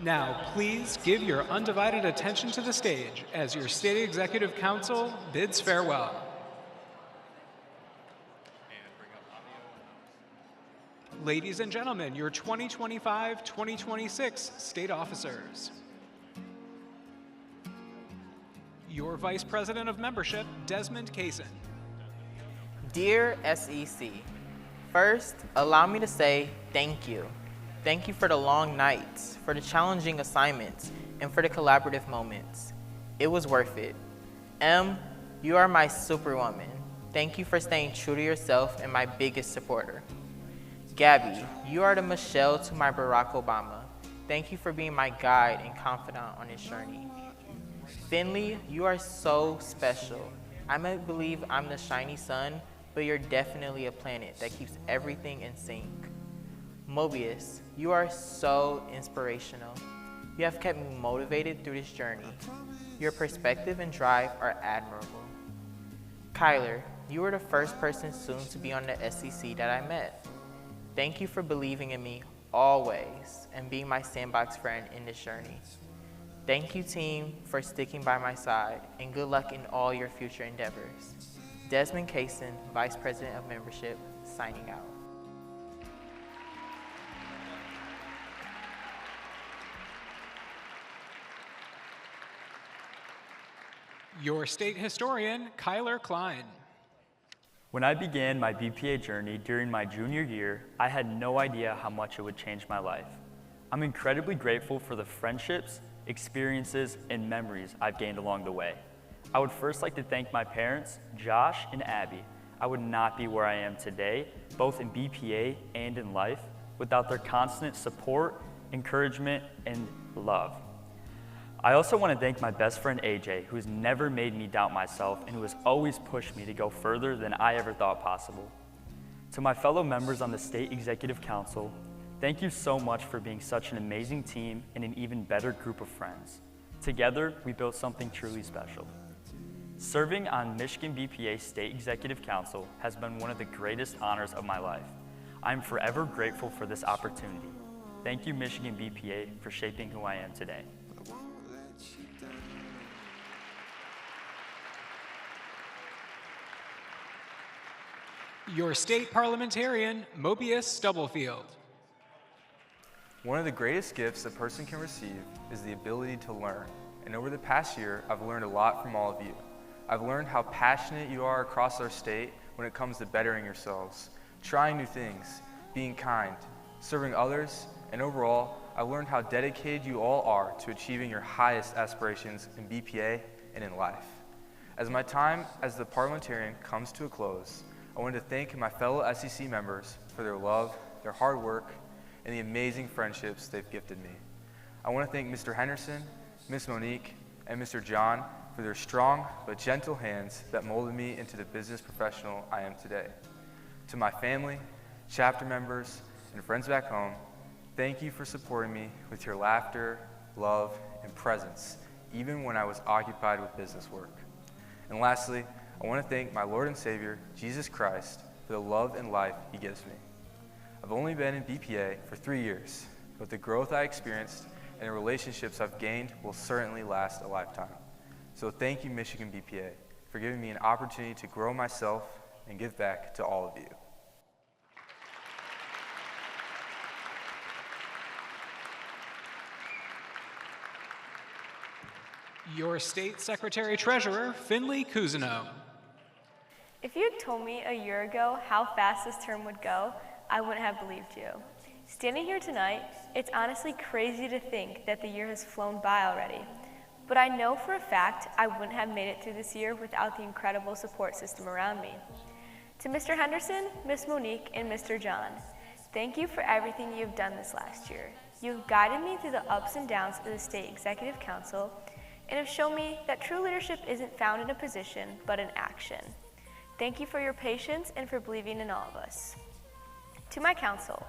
Now, please give your undivided attention to the stage as your State Executive Council bids farewell. Ladies and gentlemen, your 2025-2026 state officers. Your Vice President of Membership, Desmond Kaysen. Dear SEC, first, allow me to say thank you. Thank you for the long nights, for the challenging assignments, and for the collaborative moments. It was worth it. M, you are my superwoman. Thank you for staying true to yourself and my biggest supporter. Gabby, you are the Michelle to my Barack Obama. Thank you for being my guide and confidant on this journey. Finley, you are so special. I might believe I'm the shiny sun, but you're definitely a planet that keeps everything in sync. Mobius, you are so inspirational. You have kept me motivated through this journey. Your perspective and drive are admirable. Kyler, you were the first person soon to be on the SEC that I met. Thank you for believing in me always and being my sandbox friend in this journey. Thank you, team, for sticking by my side, and good luck in all your future endeavors. Desmond Kaysen, Vice President of Membership, signing out. Your state historian, Kyler Klein. When I began my BPA journey during my junior year, I had no idea how much it would change my life. I'm incredibly grateful for the friendships, experiences, and memories I've gained along the way. I would first like to thank my parents, Josh and Abby. I would not be where I am today, both in BPA and in life, without their constant support, encouragement, and love. I also want to thank my best friend AJ, who has never made me doubt myself and who has always pushed me to go further than I ever thought possible. To my fellow members on the State Executive Council, thank you so much for being such an amazing team and an even better group of friends. Together, we built something truly special. Serving on Michigan BPA State Executive Council has been one of the greatest honors of my life. I am forever grateful for this opportunity. Thank you, Michigan BPA, for shaping who I am today. Your state parliamentarian, Mobius Stubblefield. One of the greatest gifts a person can receive is the ability to learn. And over the past year, I've learned a lot from all of you. I've learned how passionate you are across our state when it comes to bettering yourselves, trying new things, being kind, serving others, and overall, I've learned how dedicated you all are to achieving your highest aspirations in BPA and in life. As my time as the parliamentarian comes to a close, I want to thank my fellow SEC members for their love, their hard work, and the amazing friendships they've gifted me. I want to thank Mr. Henderson, Ms. Monique, and Mr. John for their strong but gentle hands that molded me into the business professional I am today. To my family, chapter members, and friends back home, thank you for supporting me with your laughter, love, and presence, even when I was occupied with business work. And lastly, I want to thank my Lord and Savior, Jesus Christ, for the love and life He gives me. I've only been in BPA for 3 years, but the growth I experienced and the relationships I've gained will certainly last a lifetime. So thank you, Michigan BPA, for giving me an opportunity to grow myself and give back to all of you. Your state secretary-treasurer, Finley Cousineau. If you had told me a year ago how fast this term would go, I wouldn't have believed you. Standing here tonight, it's honestly crazy to think that the year has flown by already. But I know for a fact I wouldn't have made it through this year without the incredible support system around me. To Mr. Henderson, Miss Monique, and Mr. John, thank you for everything you've done this last year. You've guided me through the ups and downs of the State Executive Council and have shown me that true leadership isn't found in a position, but in action. Thank you for your patience and for believing in all of us. To my council,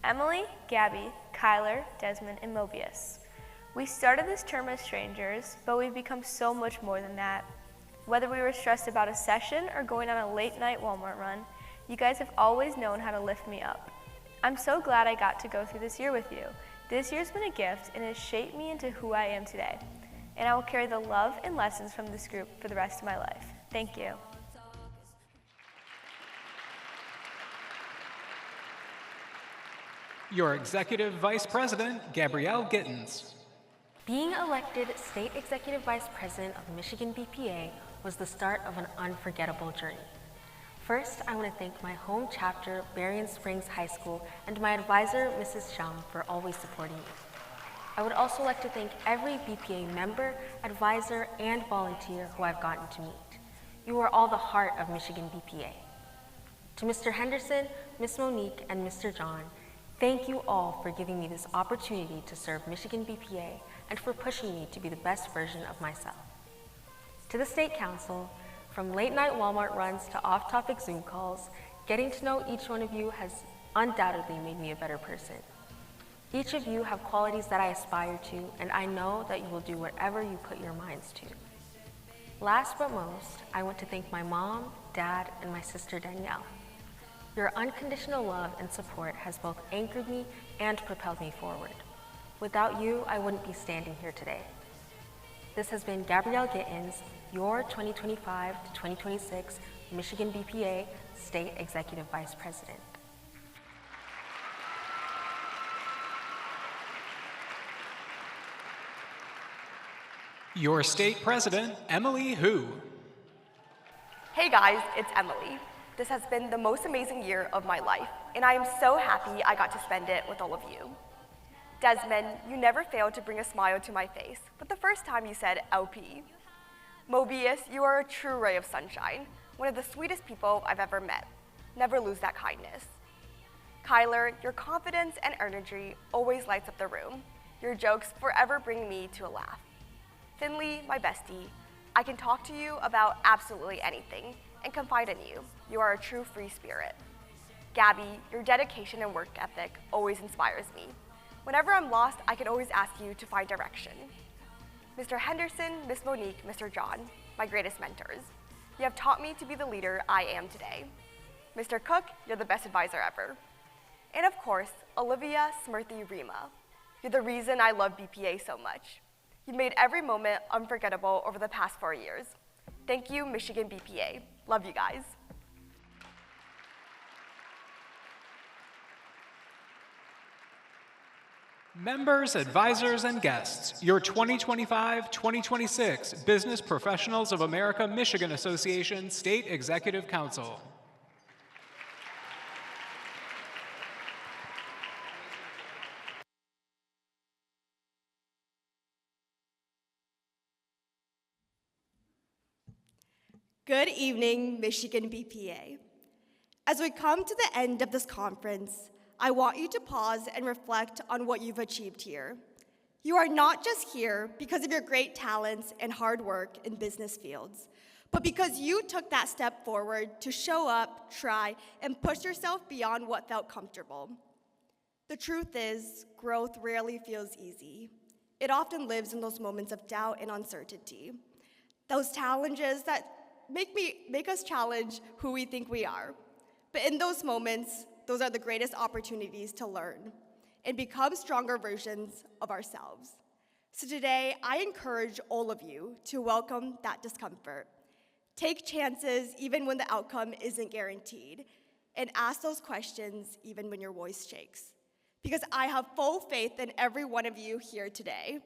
Emily, Gabby, Kyler, Desmond, and Mobius. We started this term as strangers, but we've become so much more than that. Whether we were stressed about a session or going on a late-night Walmart run, you guys have always known how to lift me up. I'm so glad I got to go through this year with you. This year's been a gift and has shaped me into who I am today. And I will carry the love and lessons from this group for the rest of my life. Thank you. Your Executive Vice President, Gabrielle Gittens. Being elected State Executive Vice President of Michigan BPA was the start of an unforgettable journey. First, I want to thank my home chapter, Berrien Springs High School, and my advisor, Mrs. Shum, for always supporting me. I would also like to thank every BPA member, advisor, and volunteer who I've gotten to meet. You are all the heart of Michigan BPA. To Mr. Henderson, Ms. Monique, and Mr. John, thank you all for giving me this opportunity to serve Michigan BPA and for pushing me to be the best version of myself. To the State Council, from late night Walmart runs to off-topic Zoom calls, getting to know each one of you has undoubtedly made me a better person. Each of you have qualities that I aspire to, and I know that you will do whatever you put your minds to. Last but most, I want to thank my mom, dad, and my sister Danielle. Your unconditional love and support has both anchored me and propelled me forward. Without you, I wouldn't be standing here today. This has been Gabrielle Gittens, your 2025 to 2026 Michigan BPA State Executive Vice President. Your State President, Emily Hu. Hey guys, it's Emily. This has been the most amazing year of my life, and I am so happy I got to spend it with all of you. Desmond, you never failed to bring a smile to my face, but the first time you said LP. Mobius, you are a true ray of sunshine, one of the sweetest people I've ever met. Never lose that kindness. Kyler, your confidence and energy always lights up the room. Your jokes forever bring me to a laugh. Finley, my bestie, I can talk to you about absolutely anything and confide in you. You are a true free spirit. Gabby, your dedication and work ethic always inspires me. Whenever I'm lost, I can always ask you to find direction. Mr. Henderson, Miss Monique, Mr. John, my greatest mentors. You have taught me to be the leader I am today. Mr. Cook, you're the best advisor ever. And of course, Olivia, Smriti, Rima. You're the reason I love BPA so much. You made every moment unforgettable over the past 4 years. Thank you, Michigan BPA. Love you guys. Members, advisors, and guests, your 2025-2026 Business Professionals of America Michigan Association State Executive Council. Good evening, Michigan BPA. As we come to the end of this conference, I want you to pause and reflect on what you've achieved here. You are not just here because of your great talents and hard work in business fields, but because you took that step forward to show up, try, and push yourself beyond what felt comfortable. The truth is, growth rarely feels easy. It often lives in those moments of doubt and uncertainty, those challenges that make us challenge who we think we are. But in those moments, those are the greatest opportunities to learn and become stronger versions of ourselves. So today, I encourage all of you to welcome that discomfort. Take chances even when the outcome isn't guaranteed, and ask those questions even when your voice shakes. Because I have full faith in every one of you here today,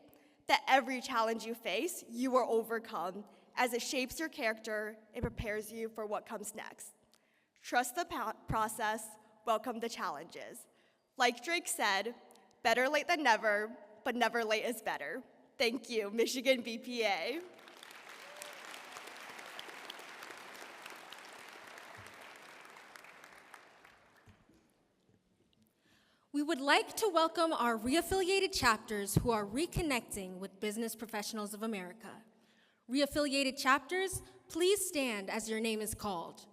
that every challenge you face, you will overcome, as it shapes your character and prepares you for what comes next. Trust the process, welcome the challenges. Like Drake said, better late than never, but never late is better. Thank you, Michigan BPA. We would like to welcome our reaffiliated chapters who are reconnecting with Business Professionals of America. Reaffiliated chapters, please stand as your name is called.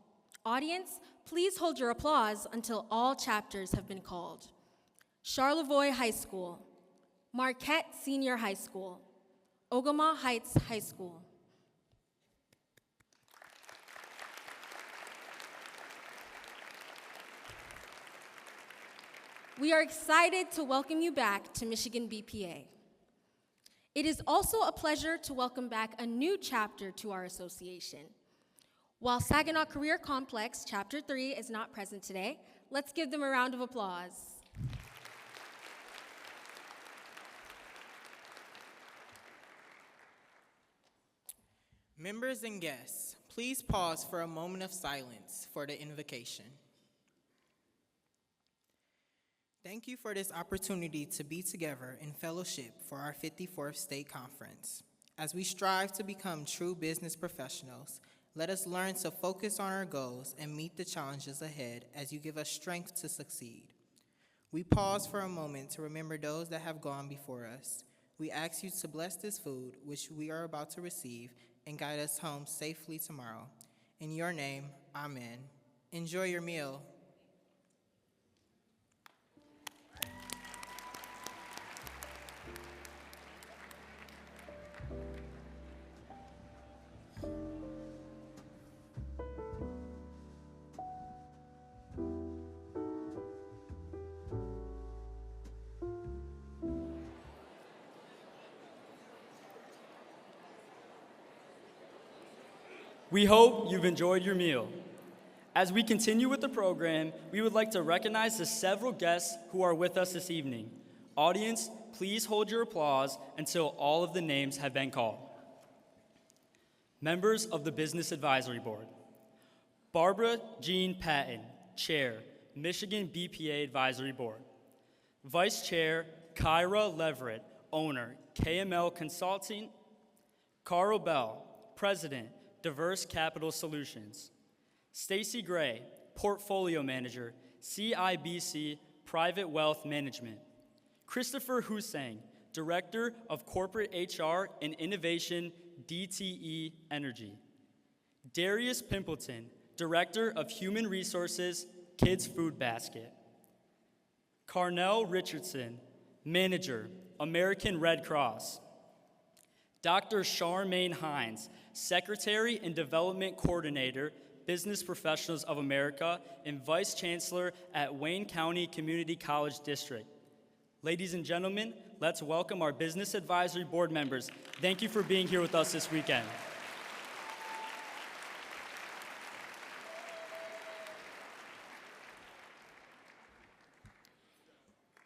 Audience, please hold your applause until all chapters have been called. Charlevoix High School, Marquette Senior High School, Ogama Heights High School. We are excited to welcome you back to Michigan BPA. It is also a pleasure to welcome back a new chapter to our association. While Saginaw Career Complex Chapter 3 is not present today, let's give them a round of applause. Members and guests, please pause for a moment of silence for the invocation. Thank you for this opportunity to be together in fellowship for our 54th State Conference. As we strive to become true business professionals, let us learn to focus on our goals and meet the challenges ahead as you give us strength to succeed. We pause for a moment to remember those that have gone before us. We ask you to bless this food, which we are about to receive, and guide us home safely tomorrow. In your name, amen. Enjoy your meal. We hope you've enjoyed your meal. As we continue with the program, we would like to recognize the several guests who are with us this evening. Audience, please hold your applause until all of the names have been called. Members of the Business Advisory Board. Barbara Jean Patton, Chair, Michigan BPA Advisory Board. Vice Chair, Kyra Leverett, Owner, KML Consulting. Carl Bell, President, Diverse Capital Solutions. Stacy Gray, Portfolio Manager, CIBC Private Wealth Management. Christopher Hussein, Director of Corporate HR and Innovation, DTE Energy. Darius Pimpleton, Director of Human Resources, Kids Food Basket. Carnell Richardson, Manager, American Red Cross. Dr. Charmaine Hines, Secretary and Development Coordinator, Business Professionals of America, and Vice Chancellor at Wayne County Community College District. Ladies and gentlemen, let's welcome our Business Advisory Board members. Thank you for being here with us this weekend.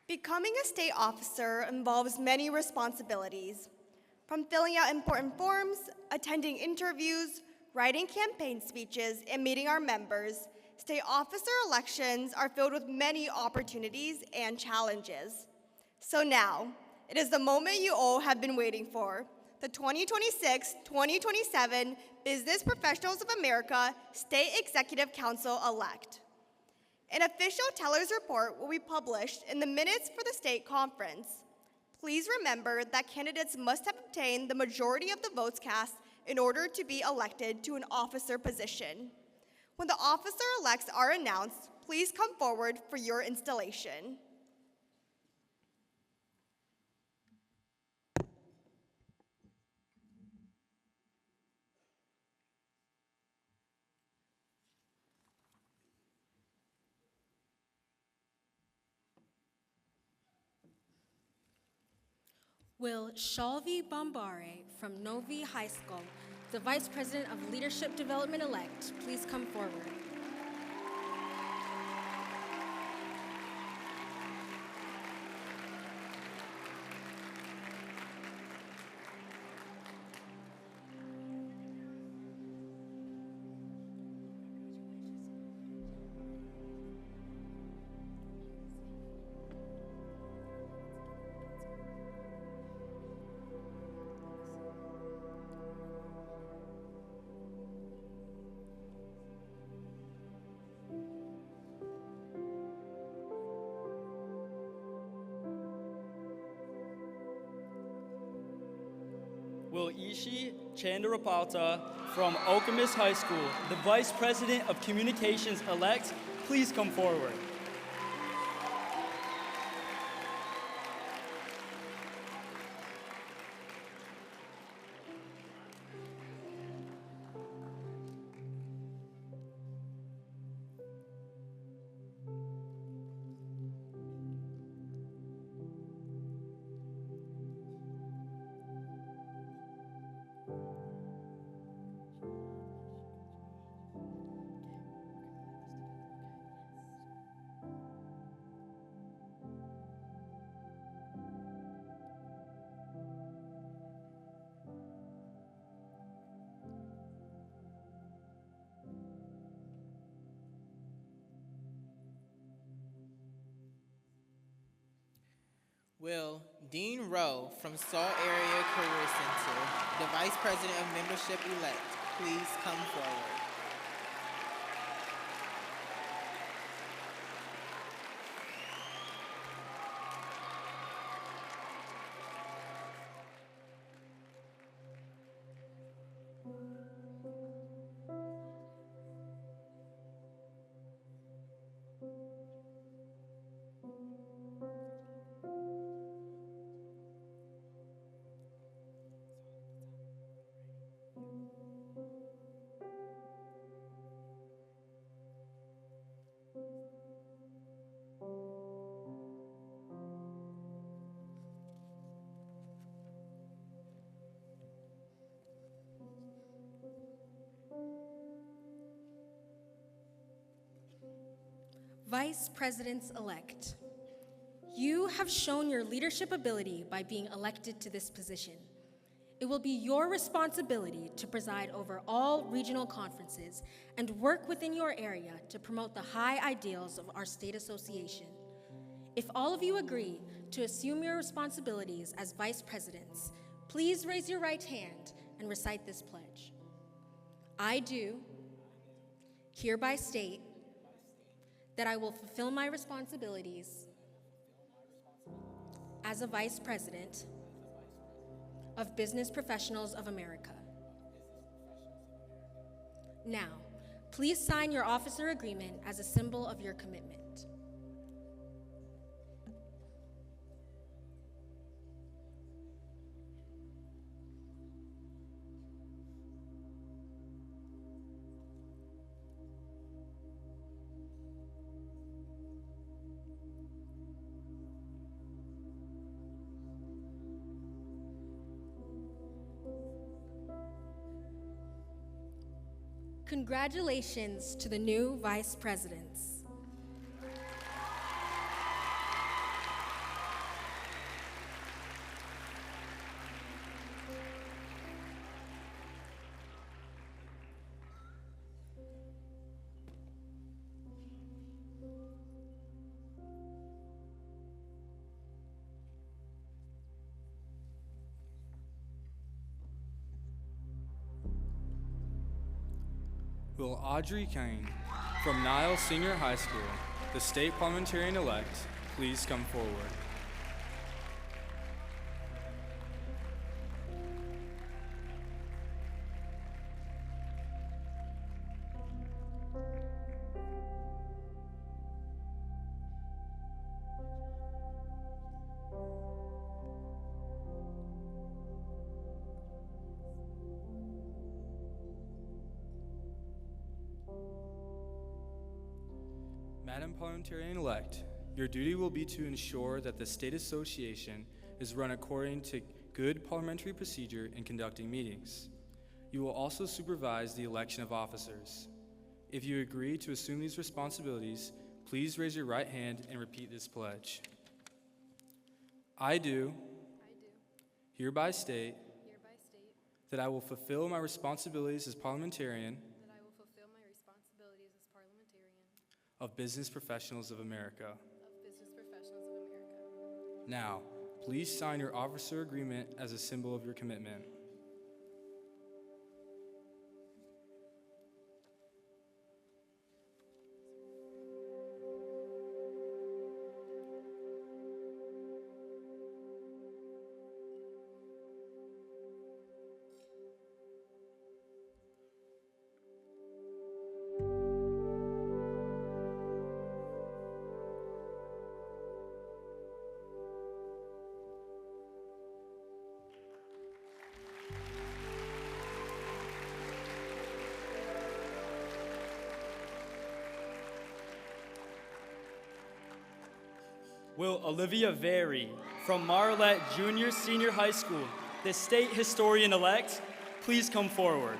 Becoming a state officer involves many responsibilities. From filling out important forms, attending interviews, writing campaign speeches, and meeting our members, state officer elections are filled with many opportunities and challenges. So now, it is the moment you all have been waiting for, the 2026-2027 Business Professionals of America State Executive Council elect. An official teller's report will be published in the minutes for the state conference. Please remember that candidates must have obtained the majority of the votes cast in order to be elected to an officer position. When the officer-elects are announced, please come forward for your installation. Will Shalvi Bombare from Novi High School, the Vice President of Leadership Development elect, please come forward. Will Ishi Chandarapalta from Okemos High School, the Vice President of Communications elect, please come forward. Will Dean Rowe from Salt Area Career Center, the Vice President of Membership-elect, please come forward? Vice Presidents-elect, you have shown your leadership ability by being elected to this position. It will be your responsibility to preside over all regional conferences and work within your area to promote the high ideals of our state association. If all of you agree to assume your responsibilities as vice presidents, please raise your right hand and recite this pledge. I do hereby state that I will fulfill my responsibilities as a Vice President of Business Professionals of America. Now, please sign your officer agreement as a symbol of your commitment. Congratulations to the new vice presidents. Will Audrey Kane from Niles Senior High School, the state parliamentarian-elect, please come forward? Madam Parliamentarian-elect, your duty will be to ensure that the State Association is run according to good parliamentary procedure in conducting meetings. You will also supervise the election of officers. If you agree to assume these responsibilities, please raise your right hand and repeat this pledge. I do hereby state that I will fulfill my responsibilities as parliamentarian of Business Professionals of America. Now, please sign your officer agreement as a symbol of your commitment. Will Olivia Very from Marlette Junior Senior High School, the state historian-elect, please come forward?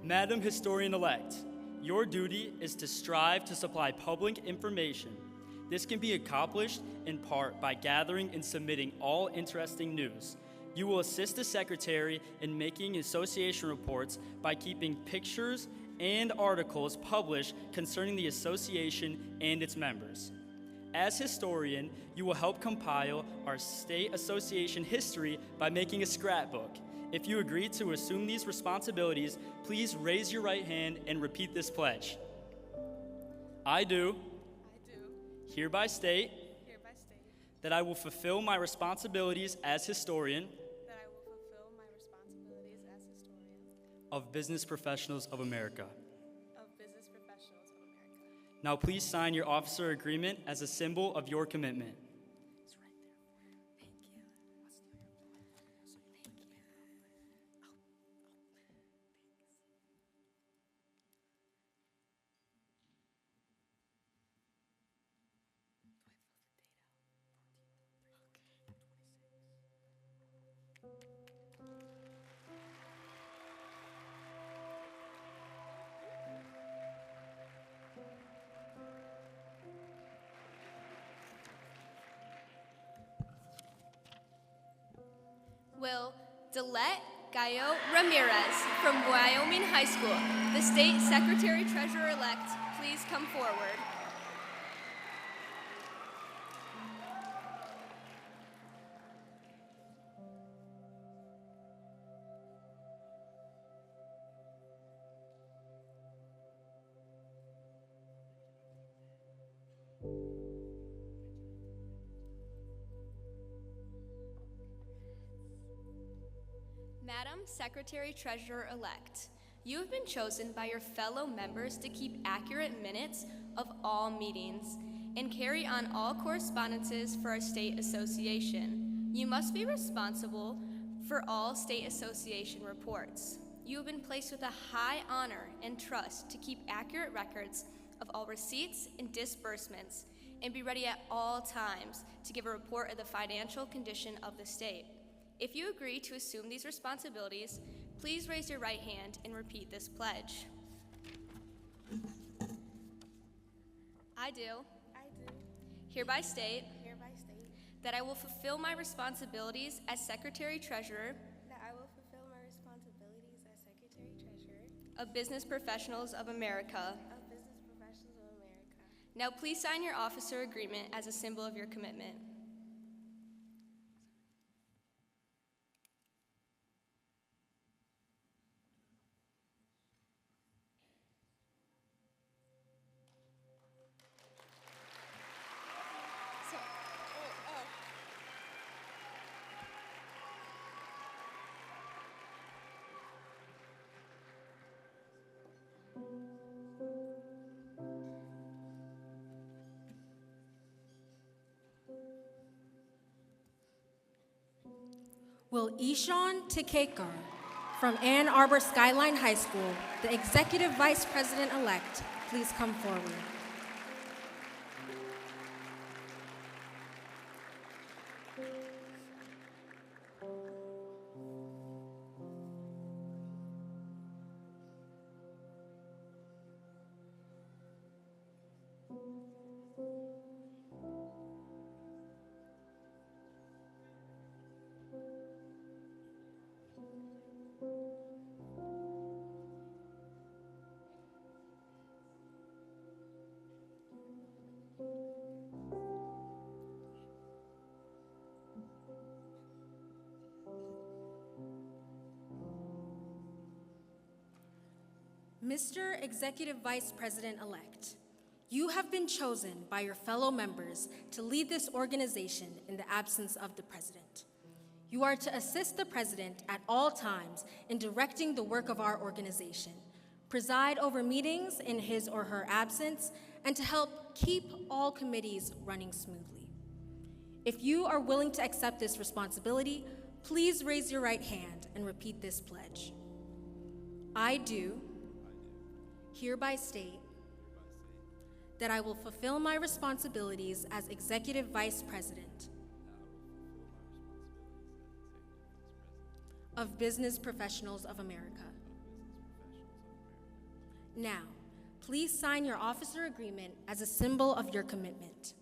Madam Historian-elect, your duty is to strive to supply public information. This can be accomplished in part by gathering and submitting all interesting news. You will assist the Secretary in making association reports by keeping pictures and articles published concerning the association and its members. As historian, you will help compile our state association history by making a scrapbook. If you agree to assume these responsibilities, please raise your right hand and repeat this pledge. I do hereby state that I will fulfill my responsibilities as historian of Business Professionals of America. Now please sign your officer agreement as a symbol of your commitment. Will Delette Gallo Ramirez from Wyoming High School, the State Secretary Treasurer-elect, please come forward. Madam Secretary Treasurer-elect, you have been chosen by your fellow members to keep accurate minutes of all meetings and carry on all correspondences for our state association. You must be responsible for all state association reports. You have been placed with a high honor and trust to keep accurate records of all receipts and disbursements and be ready at all times to give a report of the financial condition of the state. If you agree to assume these responsibilities, please raise your right hand and repeat this pledge. I do hereby state that I will fulfill my responsibilities as Secretary-Treasurer of Business Professionals of America. Now please sign your officer agreement as a symbol of your commitment. Will Ishan Tikekar from Ann Arbor Skyline High School, the Executive Vice President-elect, please come forward. Mr. Executive Vice President-elect, you have been chosen by your fellow members to lead this organization in the absence of the President. You are to assist the President at all times in directing the work of our organization, preside over meetings in his or her absence, and to help keep all committees running smoothly. If you are willing to accept this responsibility, please raise your right hand and repeat this pledge. I do hereby state that I will fulfill my responsibilities as Executive Vice President of Business Professionals of America Now, please sign your officer agreement as a symbol of your commitment.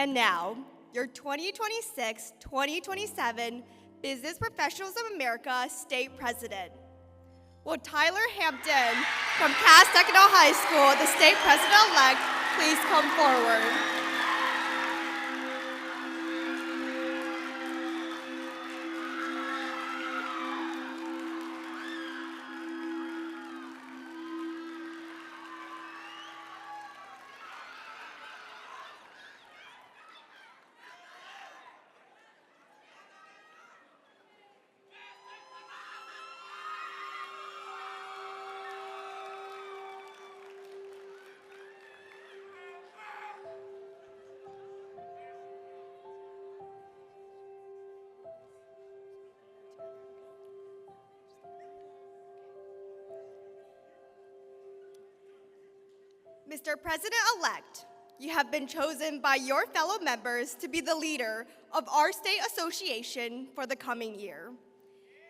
And now, your 2026-2027 Business Professionals of America State President. Will Tyler Hampton from Cass Technical High School, the state president-elect, please come forward? Mr. President-elect, you have been chosen by your fellow members to be the leader of our state association for the coming year.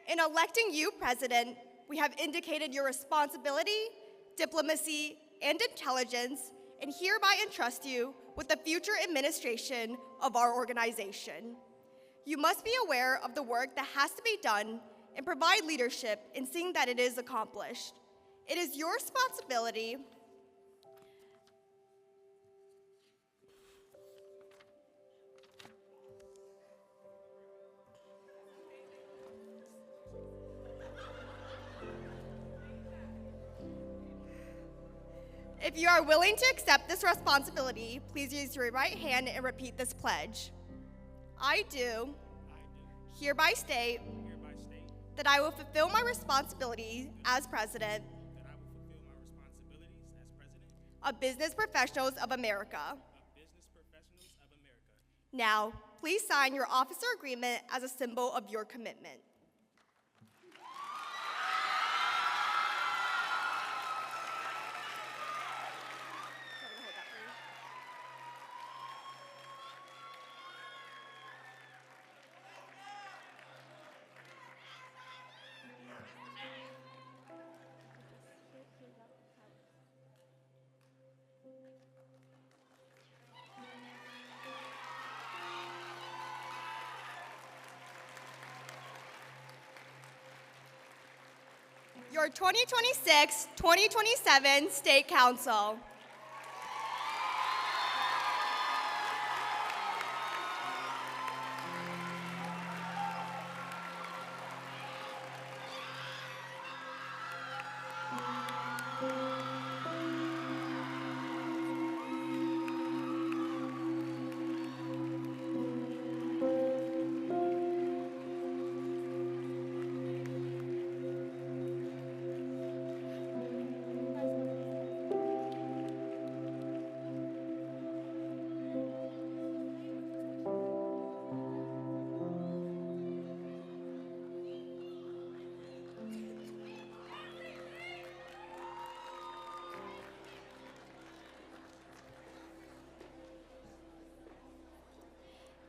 In electing you president, we have indicated your responsibility, diplomacy, and intelligence, and hereby entrust you with the future administration of our organization. You must be aware of the work that has to be done and provide leadership in seeing that it is accomplished. It is your responsibility If you are willing to accept this responsibility, please use your right hand and repeat this pledge. I do hereby state that I will fulfill my responsibilities as president of Business Professionals of America. Now, please sign your officer agreement as a symbol of your commitment. Your 2026-2027 State Council.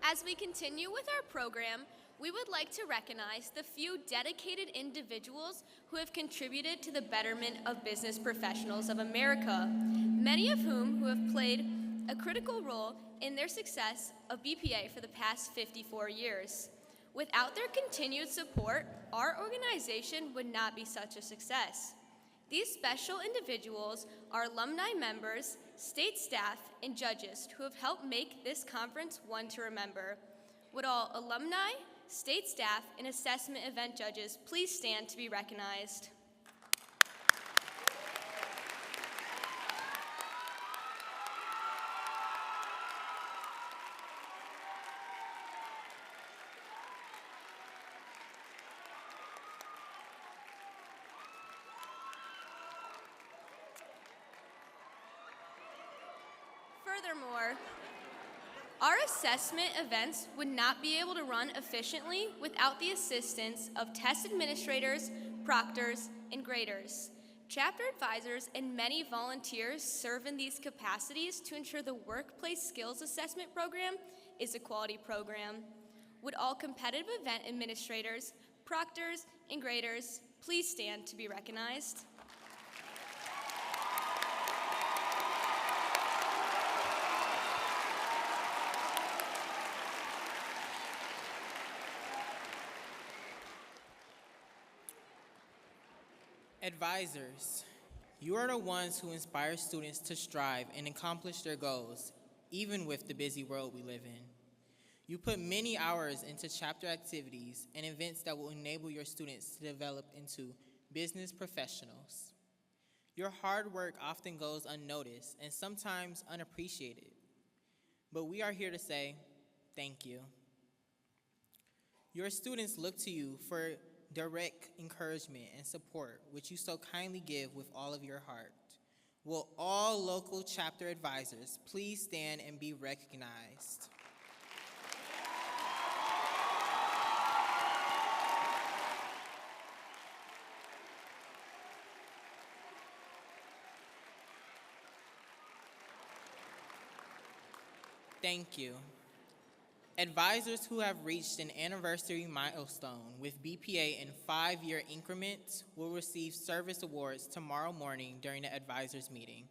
As we continue with our program, we would like to recognize the few dedicated individuals who have contributed to the betterment of Business Professionals of America, many of whom who have played a critical role in their success of BPA for the past 54 years. Without their continued support, our organization would not be such a success. These special individuals are alumni members, state staff, and judges who have helped make this conference one to remember. Would all alumni, state staff, and assessment event judges please stand to be recognized? Furthermore, our assessment events would not be able to run efficiently without the assistance of test administrators, proctors, and graders. Chapter advisors and many volunteers serve in these capacities to ensure the Workplace Skills Assessment Program is a quality program. Would all competitive event administrators, proctors, and graders please stand to be recognized? Advisors, you are the ones who inspire students to strive and accomplish their goals, even with the busy world we live in. You put many hours into chapter activities and events that will enable your students to develop into business professionals. Your hard work often goes unnoticed and sometimes unappreciated, but we are here to say thank you. Your students look to you for direct encouragement and support, which you so kindly give with all of your heart. Will all local chapter advisors please stand and be recognized? Thank you. Advisors who have reached an anniversary milestone with BPA in 5-year increments will receive service awards tomorrow morning during the advisors meeting.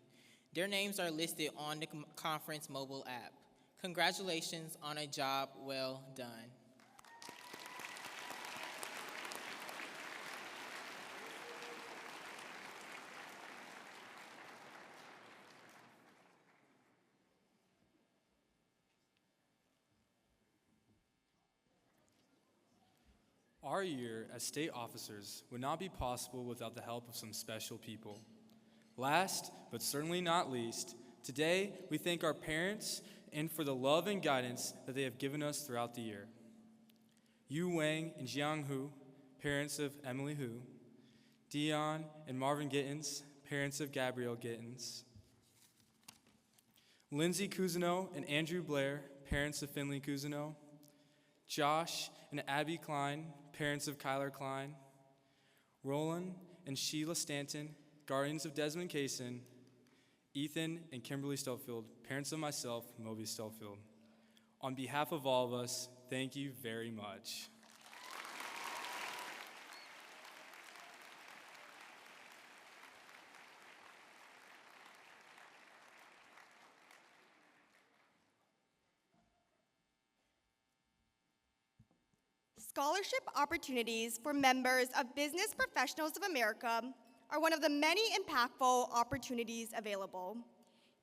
Their names are listed on the conference mobile app. Congratulations on a job well done. Our year as state officers would not be possible without the help of some special people. Last, but certainly not least, today we thank our parents and for the love and guidance that they have given us throughout the year. Yu Wang and Jiang Hu, parents of Emily Hu. Dion and Marvin Gittins, parents of Gabrielle Gittins. Lindsay Cousineau and Andrew Blair, parents of Finley Cousineau. Josh and Abby Klein, parents of Kyler Klein. Roland and Sheila Stanton, guardians of Desmond Kaysen. Ethan and Kimberly Stofield, parents of myself, Moby Stofield. On behalf of all of us, thank you very much. Scholarship opportunities for members of Business Professionals of America are one of the many impactful opportunities available.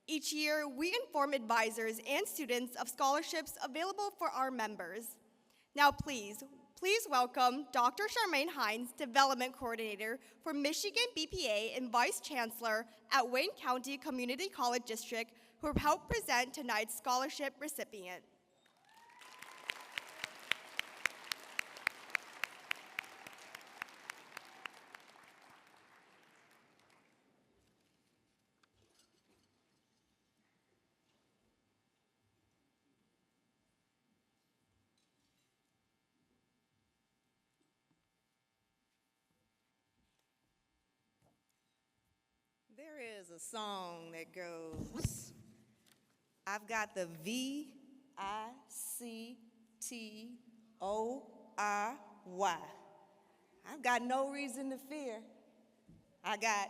Each year, we inform advisors and students of scholarships available for our members. Now please welcome Dr. Charmaine Hines, Development Coordinator for Michigan BPA and Vice Chancellor at Wayne County Community College District, who will help present tonight's scholarship recipient. There is a song that goes, I've got the V-I-C-T-O-R-Y. I've got no reason to fear. I got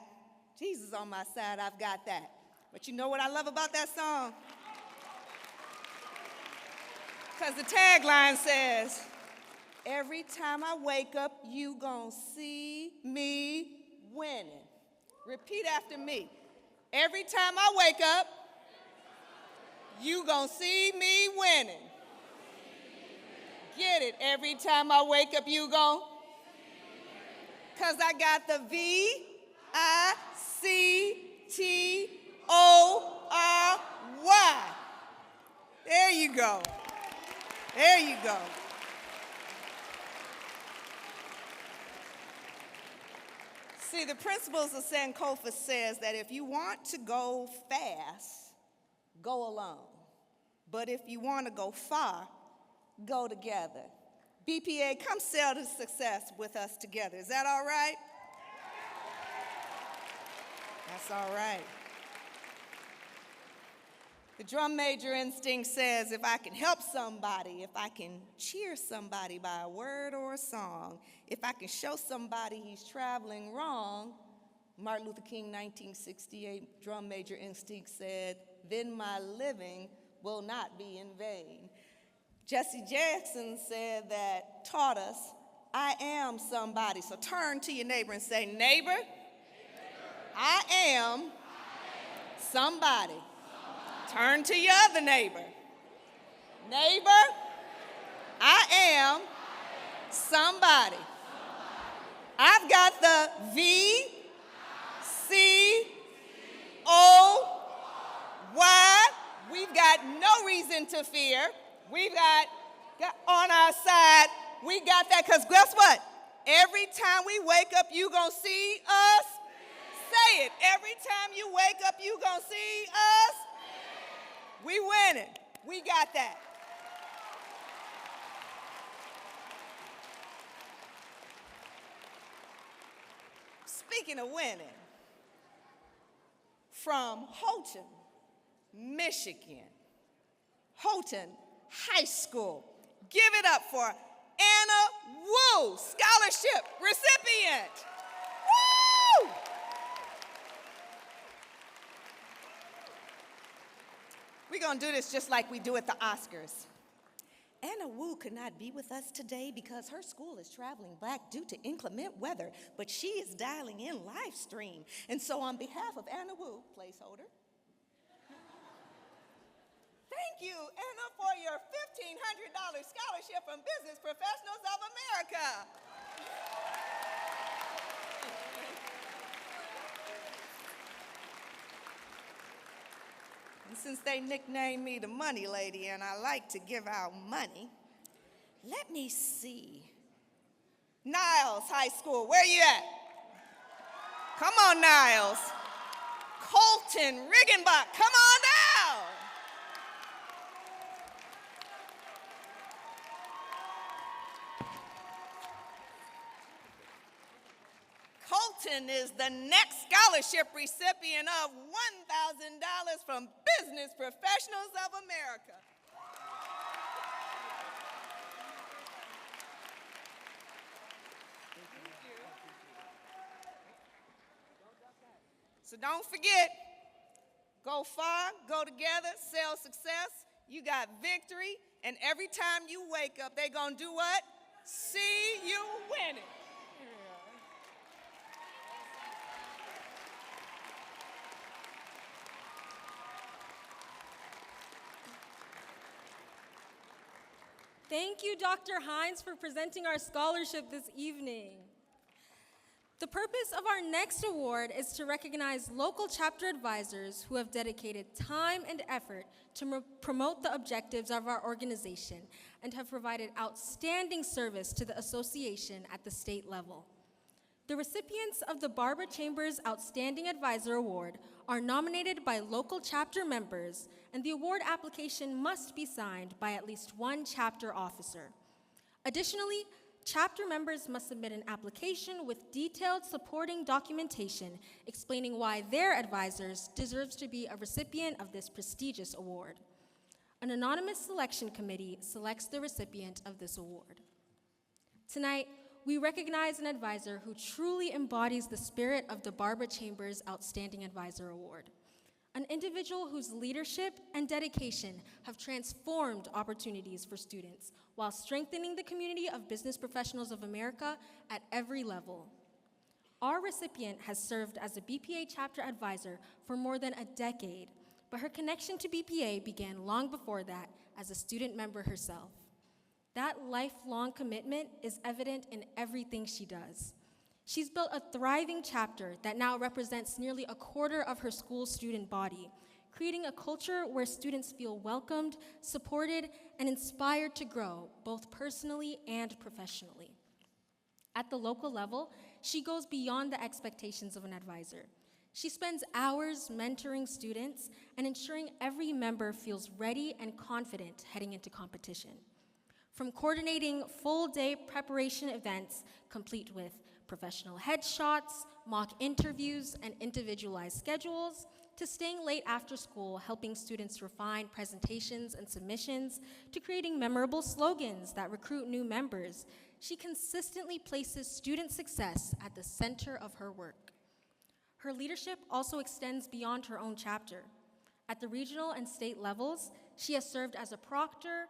Jesus on my side, I've got that. But you know what I love about that song? Because the tagline says, every time I wake up, you gon' see me winning. Repeat after me. Every time I wake up, you gonna see me winning. Get it? Every time I wake up, you gon'? Cause I got the V-I-C-T-O-R-Y. There you go. There you go. See, the principles of Sankofa says that if you want to go fast, go alone. But if you want to go far, go together. BPA, come sail to success with us together. Is that all right? That's all right. The drum major instinct says if I can help somebody, if I can cheer somebody by a word or a song, if I can show somebody he's traveling wrong, Martin Luther King, 1968, drum major instinct said, then my living will not be in vain. Jesse Jackson said that, taught us, I am somebody. So turn to your neighbor and say, neighbor, I am somebody. Turn to your other neighbor. Neighbor, I am somebody. I've got the V-C-O-Y. We've got no reason to fear. We've got on our side, we got that, because guess what? Every time we wake up, you gonna see us. Say it. Every time you wake up, you gonna see us. We winning. We got that. Speaking of winning, from Houghton, Michigan, Houghton High School. Give it up for Anna Wu, scholarship recipient. Woo! We're going to do this just like we do at the Oscars. Anna Wu could not be with us today because her school is traveling back due to inclement weather, but she is dialing in live stream. And so on behalf of Anna Wu, placeholder, thank you, Anna, for your $1,500 scholarship from Business Professionals of America. And since they nicknamed me the money lady and I like to give out money, let me see. Niles High School, where you at? Come on, Niles. Colton Riggenbach, come on down. Colton is the next scholarship recipient of $1,000 from Business Professionals of America. So don't forget, go far, go together, sell success. You got victory, and every time you wake up, they're gonna do what? See you winning. Thank you, Dr. Hines, for presenting our scholarship this evening. The purpose of our next award is to recognize local chapter advisors who have dedicated time and effort to promote the objectives of our organization and have provided outstanding service to the association at the state level. The recipients of the Barbara Chambers Outstanding Advisor Award are nominated by local chapter members, and the award application must be signed by at least one chapter officer. Additionally, chapter members must submit an application with detailed supporting documentation explaining why their advisors deserves to be a recipient of this prestigious award. An anonymous selection committee selects the recipient of this award. Tonight, we recognize an advisor who truly embodies the spirit of the Barbara Chambers Outstanding Advisor Award, an individual whose leadership and dedication have transformed opportunities for students while strengthening the community of Business Professionals of America at every level. Our recipient has served as a BPA chapter advisor for more than a decade, but her connection to BPA began long before that as a student member herself. That lifelong commitment is evident in everything she does. She's built a thriving chapter that now represents nearly a quarter of her school's student body, creating a culture where students feel welcomed, supported, and inspired to grow, both personally and professionally. At the local level, she goes beyond the expectations of an advisor. She spends hours mentoring students and ensuring every member feels ready and confident heading into competition. From coordinating full-day preparation events complete with professional headshots, mock interviews, and individualized schedules, to staying late after school helping students refine presentations and submissions, to creating memorable slogans that recruit new members, she consistently places student success at the center of her work. Her leadership also extends beyond her own chapter. At the regional and state levels, she has served as a proctor,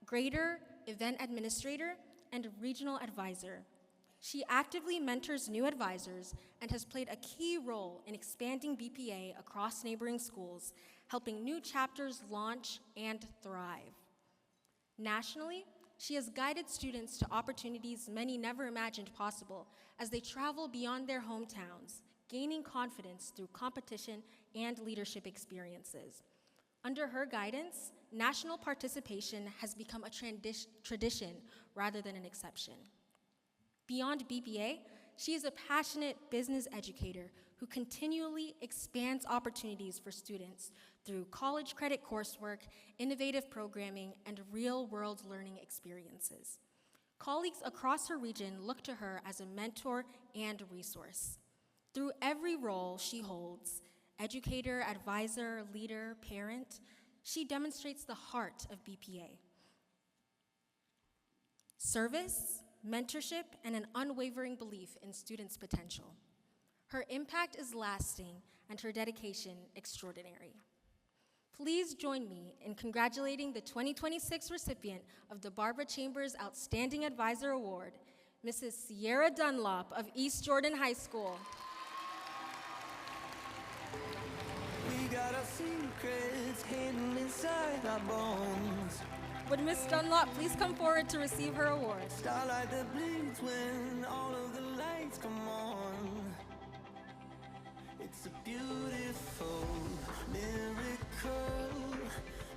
grader, event administrator, and regional advisor. She actively mentors new advisors and has played a key role in expanding BPA across neighboring schools, helping new chapters launch and thrive. Nationally, she has guided students to opportunities many never imagined possible as they travel beyond their hometowns, gaining confidence through competition and leadership experiences. Under her guidance, national participation has become a tradition rather than an exception. Beyond BPA, she is a passionate business educator who continually expands opportunities for students through college credit coursework, innovative programming, and real-world learning experiences. Colleagues across her region look to her as a mentor and resource. Through every role she holds, educator, advisor, leader, parent, she demonstrates the heart of BPA. Service, mentorship, and an unwavering belief in students' potential. Her impact is lasting and her dedication extraordinary. Please join me in congratulating the 2026 recipient of the Barbara Chambers Outstanding Advisor Award, Mrs. Sierra Dunlop of East Jordan High School. We got our secrets hidden inside our bones. Would Miss Dunlop please come forward to receive her award? Starlight that bleeds when all of the lights come on. It's a beautiful miracle.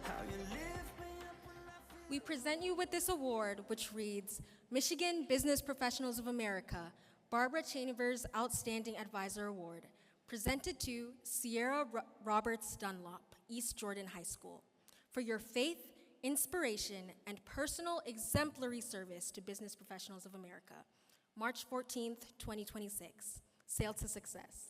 How you lift me up when I feel. We present you with this award, which reads, Michigan Business Professionals of America, Barbara Chambers Outstanding Advisor Award, presented to Sierra Roberts Dunlop, East Jordan High School, for your faith, inspiration, and personal exemplary service to business professionals of America. March 14th, 2026. Sail to success.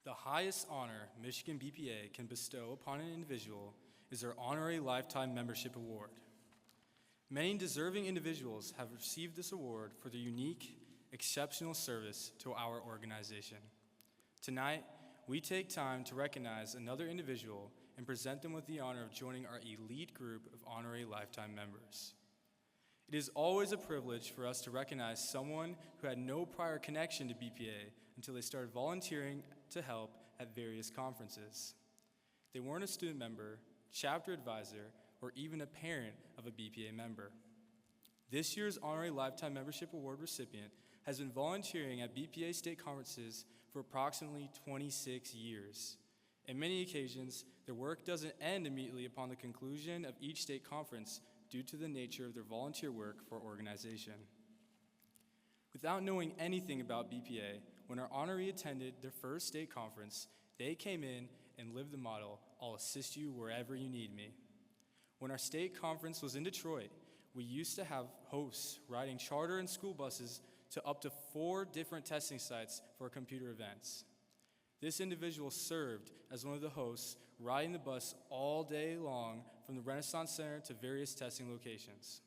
The highest honor Michigan BPA can bestow upon an individual is their Honorary Lifetime Membership Award. Many deserving individuals have received this award for their unique, exceptional service to our organization. Tonight, we take time to recognize another individual and present them with the honor of joining our elite group of Honorary Lifetime members. It is always a privilege for us to recognize someone who had no prior connection to BPA until they started volunteering to help at various conferences. They weren't a student member, chapter advisor, or even a parent of a BPA member. This year's Honorary Lifetime Membership Award recipient has been volunteering at BPA state conferences for approximately 26 years. In many occasions, their work doesn't end immediately upon the conclusion of each state conference due to the nature of their volunteer work for organization. Without knowing anything about BPA, when our honoree attended their first state conference, they came in and lived the motto, "I'll assist you wherever you need me." When our state conference was in Detroit, we used to have hosts riding charter and school buses to up to 4 different testing sites for computer events. This individual served as one of the hosts, riding the bus all day long from the Renaissance Center to various testing locations.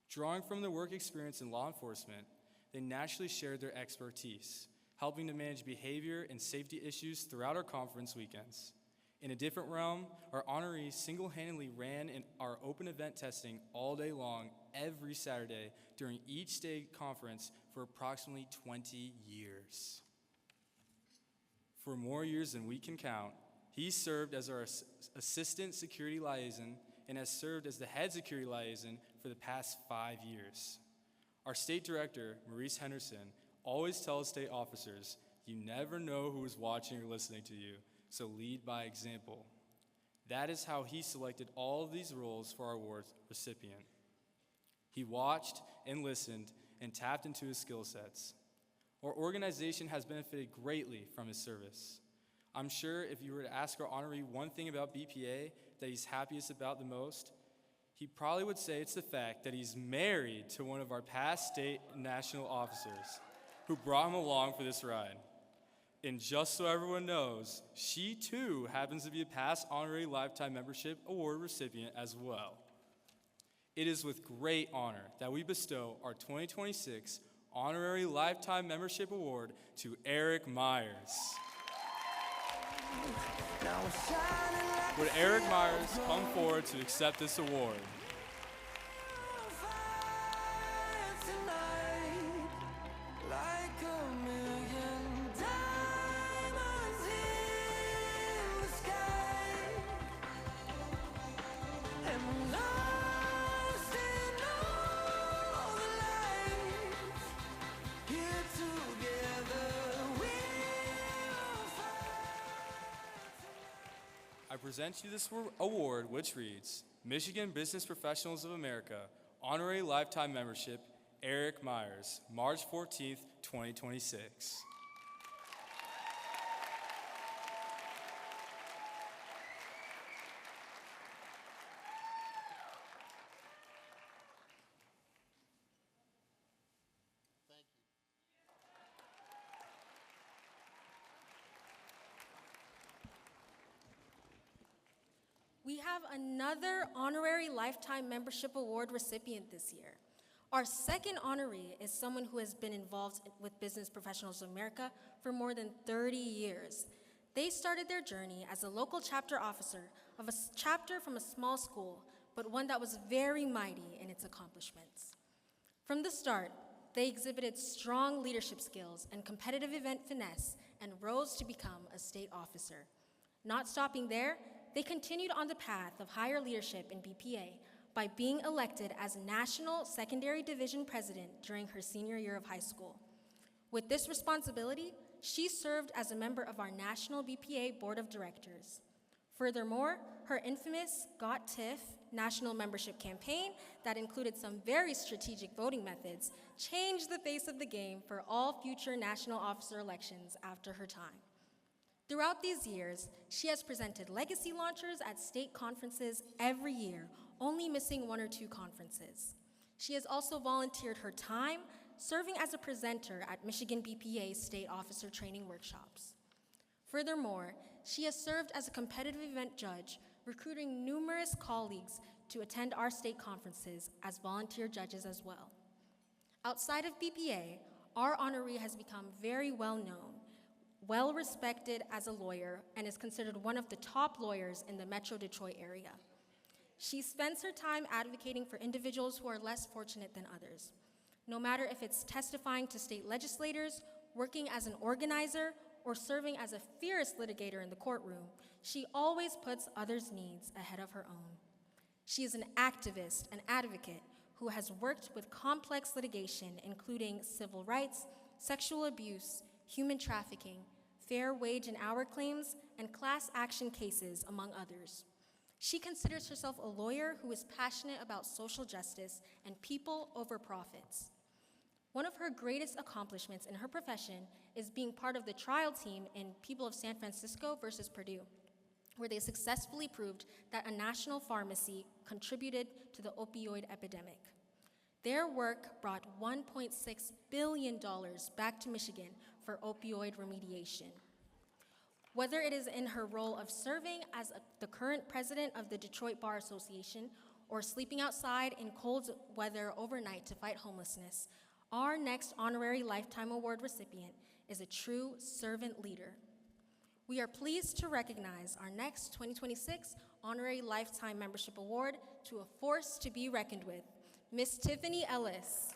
Drawing from their work experience in law enforcement, they naturally shared their expertise, helping to manage behavior and safety issues throughout our conference weekends. In a different realm, our honorees single-handedly ran in our open event testing all day long every Saturday during each state conference for approximately 20 years. For more years than we can count, he served as our assistant security liaison and has served as the head security liaison for the past 5 years. Our state director, Maurice Henderson, always tells state officers, you never know who is watching or listening to you, so lead by example. That is how he selected all of these roles for our award recipient. He watched and listened and tapped into his skill sets. Our organization has benefited greatly from his service. I'm sure if you were to ask our honoree one thing about BPA that he's happiest about the most, he probably would say it's the fact that he's married to one of our past state and national officers who brought him along for this ride. And just so everyone knows, she too happens to be a past honorary lifetime membership award recipient as well. It is with great honor that we bestow our 2026 honorary lifetime membership award to Eric Myers. Would Eric Myers come forward to accept this award? I present you this award, which reads, Michigan Business Professionals of America, Honorary Lifetime Membership, Eric Myers, March 14th, 2026. We have another honorary lifetime membership award recipient this year. Our second honoree is someone who has been involved with Business Professionals of America for more than 30 years. They started their journey as a local chapter officer of a chapter from a small school, but one that was very mighty in its accomplishments. From the start, they exhibited strong leadership skills and competitive event finesse and rose to become a state officer. Not stopping there, they continued on the path of higher leadership in BPA by being elected as National Secondary Division President during her senior year of high school. With this responsibility, she served as a member of our National BPA Board of Directors. Furthermore, her infamous Got TIF national membership campaign that included some very strategic voting methods changed the face of the game for all future national officer elections after her time. Throughout these years, she has presented legacy launchers at state conferences every year, only missing 1 or 2 conferences. She has also volunteered her time serving as a presenter at Michigan BPA state officer training workshops. Furthermore, she has served as a competitive event judge, recruiting numerous colleagues to attend our state conferences as volunteer judges as well. Outside of BPA, our honoree has become very well known, well respected as a lawyer, and is considered one of the top lawyers in the Metro Detroit area. She spends her time advocating for individuals who are less fortunate than others. No matter if it's testifying to state legislators, working as an organizer, or serving as a fierce litigator in the courtroom, she always puts others' needs ahead of her own. She is an activist and advocate who has worked with complex litigation, including civil rights, sexual abuse, human trafficking, fair wage and hour claims, and class action cases, among others. She considers herself a lawyer who is passionate about social justice and people over profits. One of her greatest accomplishments in her profession is being part of the trial team in People of San Francisco versus Purdue, where they successfully proved that a national pharmacy contributed to the opioid epidemic. Their work brought $1.6 billion back to Michigan for opioid remediation. Whether it is in her role of serving as the current president of the Detroit Bar Association or sleeping outside in cold weather overnight to fight homelessness, our next honorary lifetime award recipient is a true servant leader. We are pleased to recognize our next 2026 honorary lifetime membership award to a force to be reckoned with, Miss Tiffany Ellis.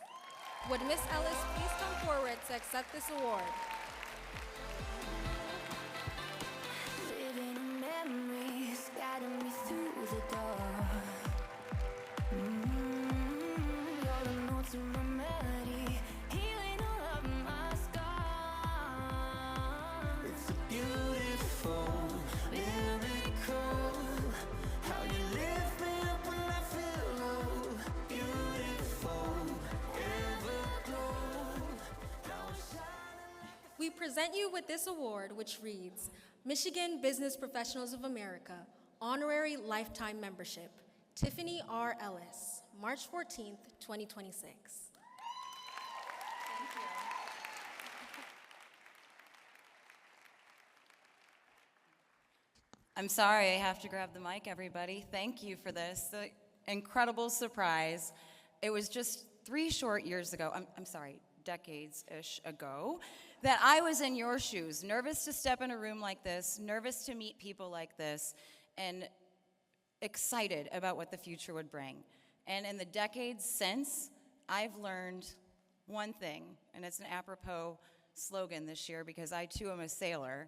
Would Miss Ellis please come forward to accept this award? Living in memories, guiding me through the dark. You're the notes in my melody. present you with this award, which reads, Michigan Business Professionals of America, Honorary Lifetime Membership, Tiffany R. Ellis, March 14th, 2026. I'm sorry, I have to grab the mic, everybody. Thank you for this. The incredible surprise. It was just 3 short years ago, decades-ish ago, that I was in your shoes, nervous to step in a room like this, nervous to meet people like this, and excited about what the future would bring. And in the decades since, I've learned one thing, and it's an apropos slogan this year because I too am a sailor.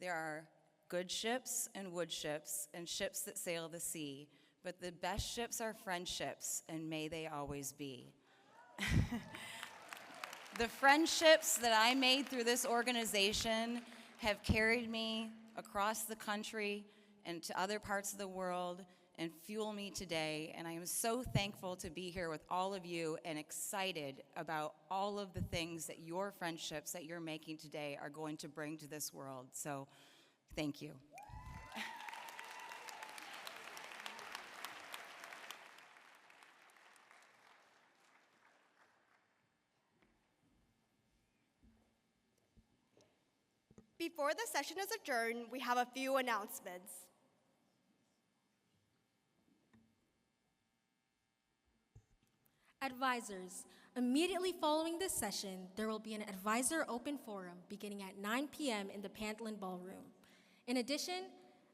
There are good ships and wood ships and ships that sail the sea, but the best ships are friendships, and may they always be. The friendships that I made through this organization have carried me across the country and to other parts of the world and fuel me today, and I am so thankful to be here with all of you and excited about all of the things that your friendships that you're making today are going to bring to this world. So thank you. Before the session is adjourned, we have a few announcements. Advisors, immediately following this session, there will be an advisor open forum beginning at 9 p.m. in the Pantlin Ballroom. In addition,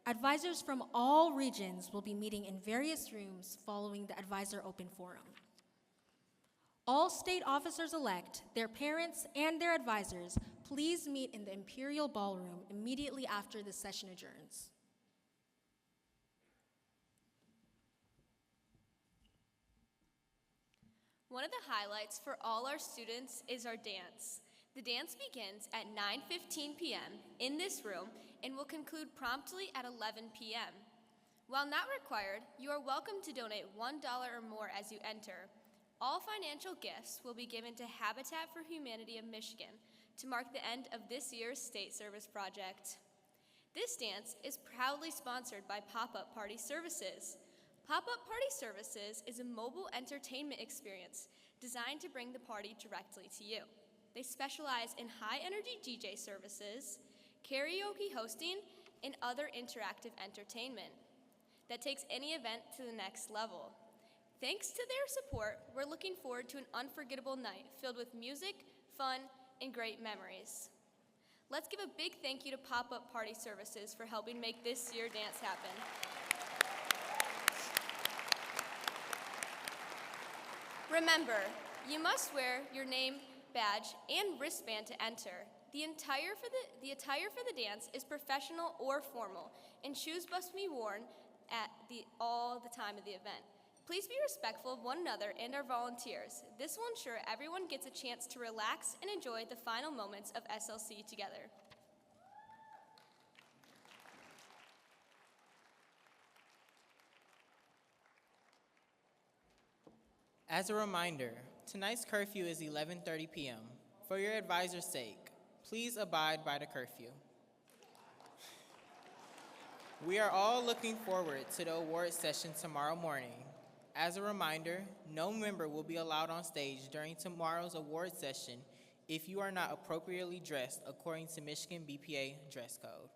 advisors from all regions will be meeting in various rooms following the advisor open forum. All state officers-elect, their parents, and their advisors, please meet in the Imperial Ballroom immediately after the session adjourns. One of the highlights for all our students is our dance. The dance begins at 9:15 p.m. in this room and will conclude promptly at 11 p.m. While not required, you are welcome to donate $1 or more as you enter. All financial gifts will be given to Habitat for Humanity of Michigan to mark the end of this year's state service project. This dance is proudly sponsored by Pop-Up Party Services. Pop-Up Party Services is a mobile entertainment experience designed to bring the party directly to you. They specialize in high-energy DJ services, karaoke hosting, and other interactive entertainment that takes any event to the next level. Thanks to their support, we're looking forward to an unforgettable night filled with music, fun, and great memories. Let's give a big thank you to Pop-Up Party Services for helping make this year dance happen. Remember, you must wear your name, badge, and wristband to enter. The attire for the dance is professional or formal, and shoes must be worn at all the time of the event. Please be respectful of one another and our volunteers. This will ensure everyone gets a chance to relax and enjoy the final moments of SLC together. As a reminder, tonight's curfew is 11:30 p.m. For your advisor's sake, please abide by the curfew. We are all looking forward to the award session tomorrow morning. As a reminder, no member will be allowed on stage during tomorrow's award session if you are not appropriately dressed according to Michigan BPA dress code.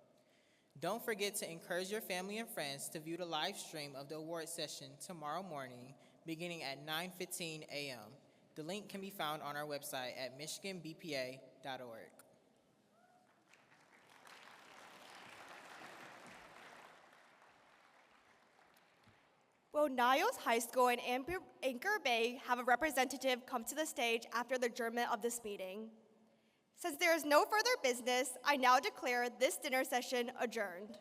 Don't forget to encourage your family and friends to view the live stream of the award session tomorrow morning beginning at 9:15 a.m. The link can be found on our website at michiganbpa.org. Will Niles High School and Anchor Bay have a representative come to the stage after the adjournment of this meeting? Since there is no further business, I now declare this dinner session adjourned.